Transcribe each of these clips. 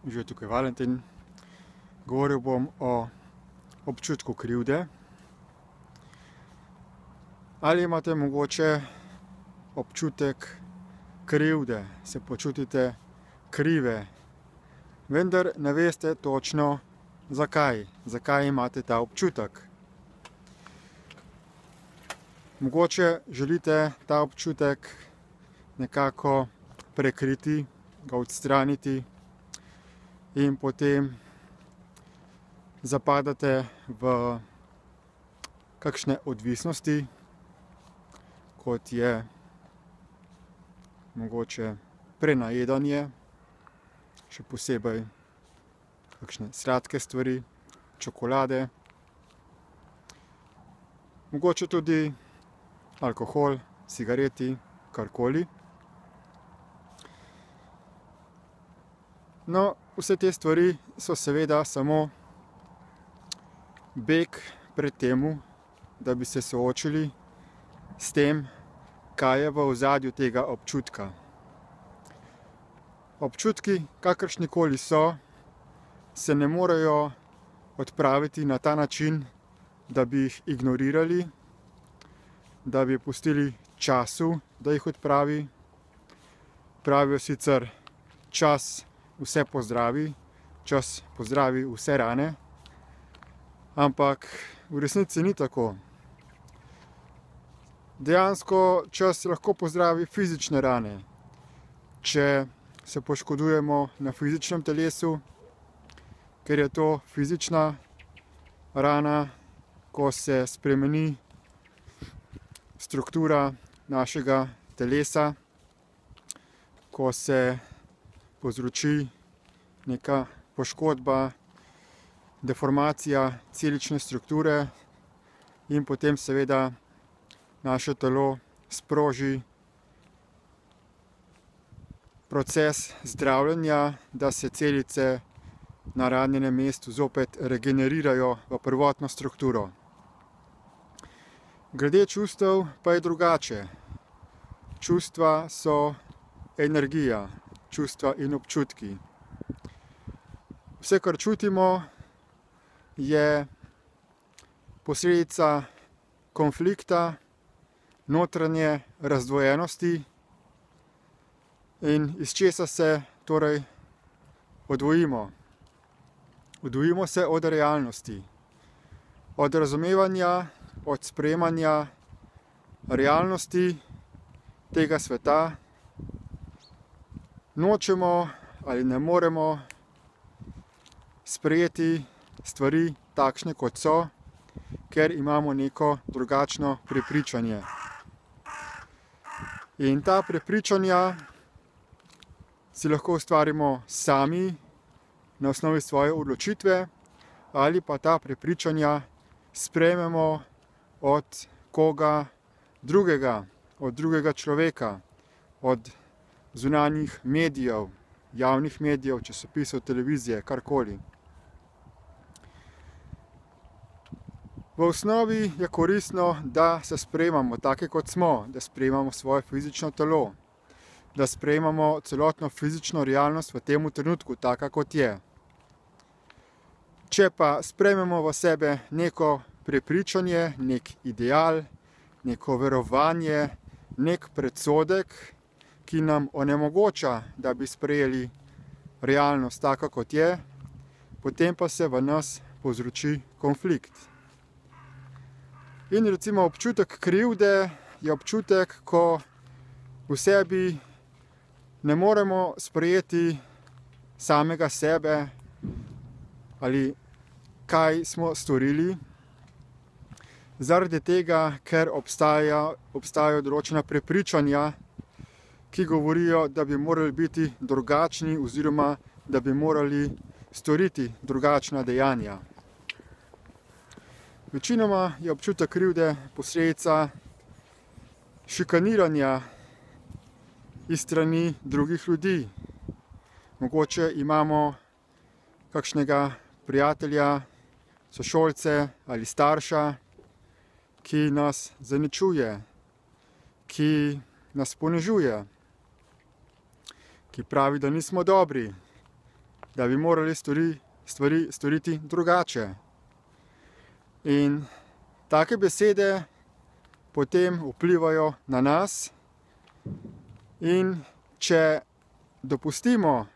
Že tukaj Valentin. Govoril bom o občutku krivde. Ali imate mogoče občutek krivde, se počutite krive, vendar ne veste točno zakaj imate ta občutek. Mogoče želite ta občutek nekako prekriti, ga odstraniti in potem zapadate v kakšne odvisnosti, kot je mogoče prenajedanje, še posebej kakšne sladke stvari, čokolade, mogoče tudi alkohol, cigareti, karkoli. No, vse te stvari so seveda samo beg pred temu, da bi se soočili s tem, kaj je v ozadju tega občutka. Občutki, kakršnikoli so, se ne morejo odpraviti na ta način, da bi jih ignorirali, da bi pustili času, da jih odpravi. Pravijo sicer, čas vse pozdravi, čas pozdravi vse rane, ampak v resnici ni tako. Dejansko čas lahko pozdravi fizične rane. Če se poškodujemo na fizičnem telesu, ker je to fizična rana, ko se spremeni struktura našega telesa, ko se povzroči neka poškodba, deformacija celične strukture in potem seveda naše telo sproži proces zdravljenja, da se celice na ranjenem mestu zopet regenerirajo v prvotno strukturo. Glede čustev pa je drugače. Čustva so energija, čustva in občutki. Vse, kar čutimo, je posledica konflikta, notranje razdvojenosti in iz česa se torej odvojimo. Odvojimo se od realnosti, od razumevanja, od sprejemanja realnosti tega sveta. Nočemo ali ne moremo sprejeti stvari takšne, kot so, ker imamo neko drugačno prepričanje. In ta prepričanja si lahko ustvarimo sami na osnovi svoje odločitve ali pa ta prepričanja sprejmemo od koga drugega, od drugega človeka, od zunanjih medijev, javnih medijev, časopisov, televizije, karkoli. V osnovi je koristno, da se sprejemamo take, kot smo, da sprejemamo svoje fizično telo, da sprejemamo celotno fizično realnost v tem trenutku, taka, kot je. Če pa sprejmemo v sebe neko prepričanje, nek ideal, neko verovanje, nek predsodek, ki nam onemogoča, da bi sprejeli realnost taka, kot je, potem pa se v nas povzroči konflikt. In recimo občutek krivde je občutek, ko v sebi ne moremo sprejeti samega sebe ali kaj smo storili, zaradi tega, ker obstajajo določena prepričanja, ki govorijo, da bi morali biti drugačni oziroma da bi morali storiti drugačna dejanja. Večinoma je občutek krivde posledica šikaniranja iz strani drugih ljudi. Mogoče imamo kakšnega prijatelja, sošolce ali starša, ki nas zaničuje, ki nas ponižuje, ki pravi, da nismo dobri, da bi morali stvari storiti drugače. In take besede potem vplivajo na nas, in če dopustimo,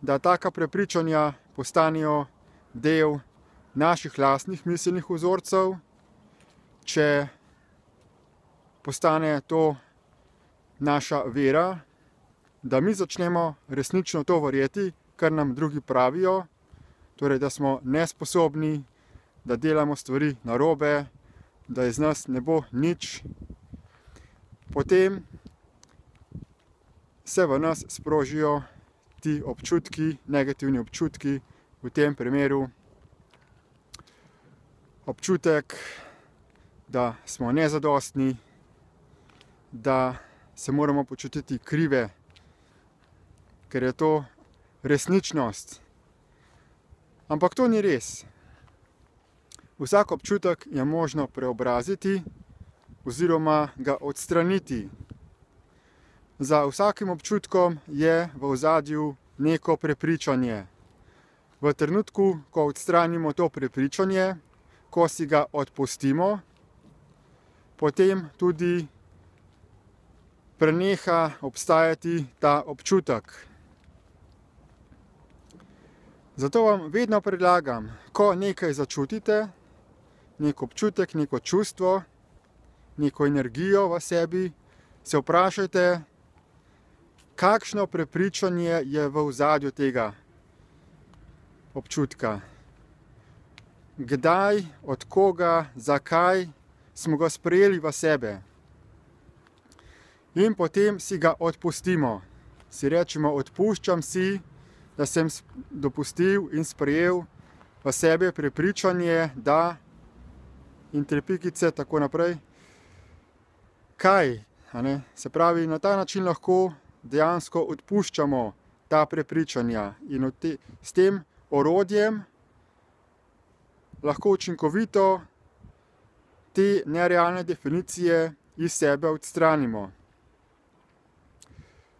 da taka prepričanja postanejo del naših lastnih miselnih vzorcev, če postane to naša vera, da mi začnemo resnično to verjeti, kar nam drugi pravijo, torej da smo nesposobni, da delamo stvari narobe, da iz nas ne bo nič, potem se v nas sprožijo ti občutki, negativni občutki, v tem primeru občutek, da smo nezadostni, da se moramo počutiti krive, ker je to resničnost. Ampak to ni res. Vsak občutek je možno preobraziti oziroma ga odstraniti. Za vsakim občutkom je v ozadju neko prepričanje. V trenutku, ko odstranimo to prepričanje, ko si ga odpustimo, potem tudi preneha obstajati ta občutek. Zato vam vedno predlagam, ko nekaj začutite, nek občutek, neko čustvo, neko energijo v sebi, se vprašajte, kakšno prepričanje je v ozadju tega občutka. Kdaj, od koga, zakaj smo ga sprejeli v sebe. In potem si ga odpustimo. Si rečemo, odpuščam si, da sem dopustil in sprejel v sebe prepričanje, da in tri pikice, tako naprej. Kaj? Se pravi, na ta način lahko dejansko odpuščamo ta prepričanja in s tem orodjem lahko učinkovito te nerealne definicije iz sebe odstranimo.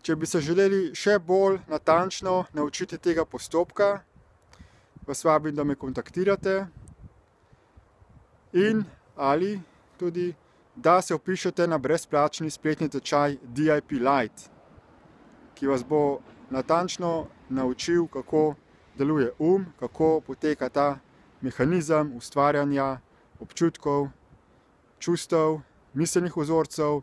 Če bi se želeli še bolj natančno naučiti tega postopka, vas vabim, da me kontaktirate in ali tudi, da se vpišete na brezplačni spletni tečaj DIP Light, ki vas bo natančno naučil, kako deluje kako poteka ta mehanizem ustvarjanja občutkov, čustev, miselnih vzorcev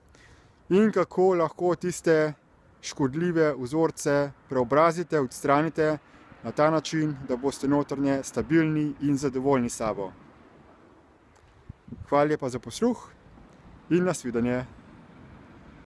in kako lahko tiste škodljive vzorce preobrazite, odstranite na ta način, da boste notranje stabilni in zadovoljni s sabo. Hvala lepa za posluh in nasvidenje.